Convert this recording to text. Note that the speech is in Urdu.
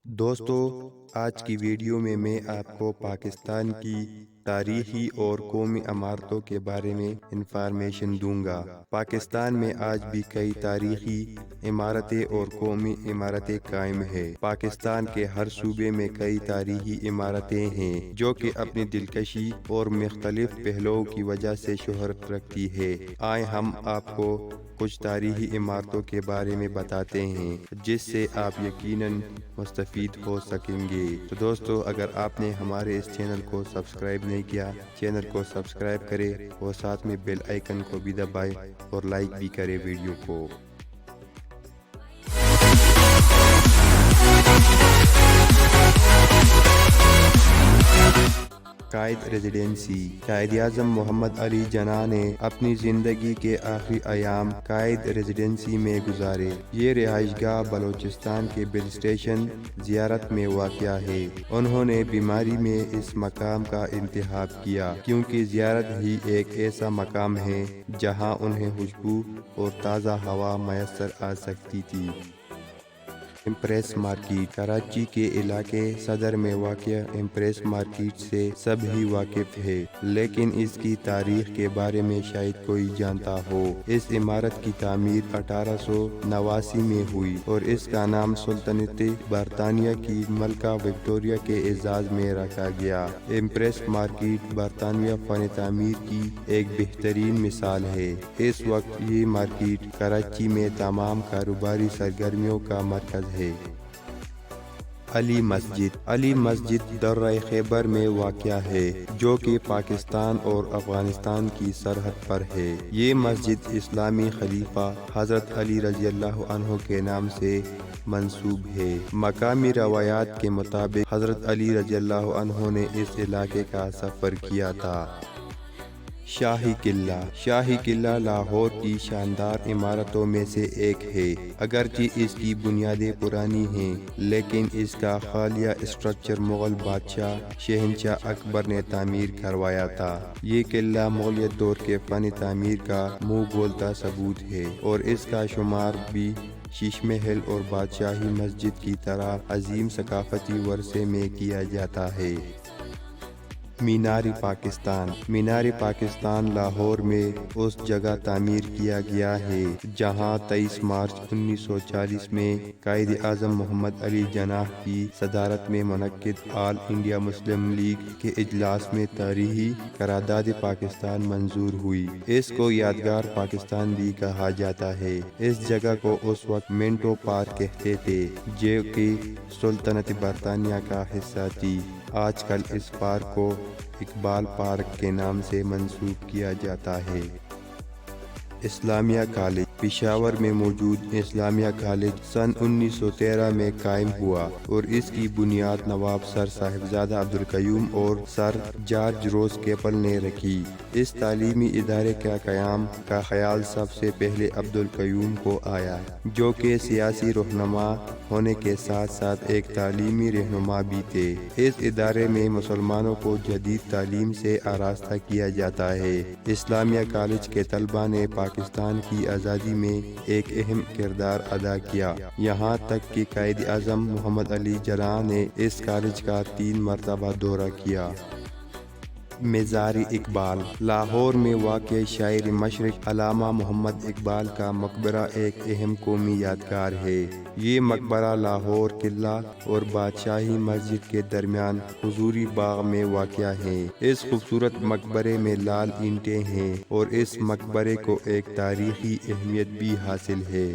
دوستو، آج کی ویڈیو میں آپ کو پاکستان کی تاریخی اور قومی عمارتوں کے بارے میں انفارمیشن دوں گا۔ پاکستان میں آج بھی کئی تاریخی عمارتیں اور قومی عمارتیں قائم ہیں۔ پاکستان کے ہر صوبے میں کئی تاریخی عمارتیں ہیں جو کہ اپنی دلکشی اور مختلف پہلوؤں کی وجہ سے شہرت رکھتی ہے۔ آئیں ہم آپ کو کچھ تاریخی عمارتوں کے بارے میں بتاتے ہیں جس سے آپ یقیناً مستفید ہو سکیں گے۔ تو دوستو، اگر آپ نے ہمارے اس چینل کو سبسکرائب نہیں کیا، چینل کو سبسکرائب کرے اور ساتھ میں بیل آئیکن کو بھی دبائے اور لائک بھی کرے ویڈیو کو۔ قائد ریزیڈنسی۔ قائد اعظم محمد علی جناح نے اپنی زندگی کے آخری ایام قائد ریزیڈنسی میں گزارے۔ یہ رہائش گاہ بلوچستان کے بل اسٹیشن زیارت میں واقع ہے۔ انہوں نے بیماری میں اس مقام کا انتخاب کیا کیونکہ زیارت ہی ایک ایسا مقام ہے جہاں انہیں خوشبو اور تازہ ہوا میسر آ سکتی تھی۔ Impress market. کراچی کے علاقے صدر میں واقع امپریس مارکیٹ سے سب ہی واقف ہے، لیکن اس کی تاریخ کے بارے میں شاید کوئی جانتا ہو۔ اس عمارت کی تعمیر 1889 میں ہوئی اور اس کا نام سلطنت برطانیہ کی ملکہ وکٹوریہ کے اعزاز میں رکھا گیا۔ امپریس مارکیٹ برطانوی فن تعمیر کی ایک بہترین مثال ہے۔ اس وقت یہ مارکیٹ کراچی میں تمام کاروباری سرگرمیوں کا مرکز ہے۔ علی مسجد۔ علی مسجد درہ خیبر میں واقع ہے جو کہ پاکستان اور افغانستان کی سرحد پر ہے۔ یہ مسجد اسلامی خلیفہ حضرت علی رضی اللہ عنہ کے نام سے منسوب ہے۔ مقامی روایات کے مطابق حضرت علی رضی اللہ عنہ نے اس علاقے کا سفر کیا تھا۔ شاہی قلعہ۔ شاہی قلعہ لاہور کی شاندار عمارتوں میں سے ایک ہے۔ اگرچہ اس کی بنیادیں پرانی ہیں لیکن اس کا حالیہ اسٹرکچر مغل بادشاہ شہنشاہ اکبر نے تعمیر کروایا تھا۔ یہ قلعہ مغلیہ دور کے فن تعمیر کا منہ بولتا ثبوت ہے اور اس کا شمار بھی شیش محل اور بادشاہی مسجد کی طرح عظیم ثقافتی ورثے میں کیا جاتا ہے۔ مینار پاکستان۔ مینار پاکستان لاہور میں اس جگہ تعمیر کیا گیا ہے جہاں 23 مارچ 1940 میں قائد اعظم محمد علی جناح کی صدارت میں منعقد آل انڈیا مسلم لیگ کے اجلاس میں تاریخی قرارداد پاکستان منظور ہوئی۔ اس کو یادگار پاکستان بھی کہا جاتا ہے۔ اس جگہ کو اس وقت منٹو پارک کہتے تھے جو کہ سلطنت برطانیہ کا حصہ تھی۔ آج کل اس پارک کو اقبال پارک کے نام سے منسوب کیا جاتا ہے۔ اسلامیہ کالج۔ پشاور میں موجود اسلامیہ کالج سن 1913 میں قائم ہوا اور اس کی بنیاد نواب سر صاحبزادہ عبدالقیوم اور سر جارج روز کیپل نے رکھی۔ اس تعلیمی ادارے کا قیام کا خیال سب سے پہلے عبدالقیوم کو آیا جو کہ سیاسی رہنما ہونے کے ساتھ ساتھ ایک تعلیمی رہنما بھی تھے۔ اس ادارے میں مسلمانوں کو جدید تعلیم سے آراستہ کیا جاتا ہے۔ اسلامیہ کالج کے طلباء نے پاکستان کی آزادی میں ایک اہم کردار ادا کیا، یہاں تک کہ قائد اعظم محمد علی جناح نے اس کالج کا 3 مرتبہ دورہ کیا۔ مزار اقبال۔ لاہور میں واقع شاعر مشرق علامہ محمد اقبال کا مقبرہ ایک اہم قومی یادگار ہے۔ یہ مقبرہ لاہور قلعہ اور بادشاہی مسجد کے درمیان حضوری باغ میں واقع ہے۔ اس خوبصورت مقبرے میں لال اینٹیں ہیں اور اس مقبرے کو ایک تاریخی اہمیت بھی حاصل ہے۔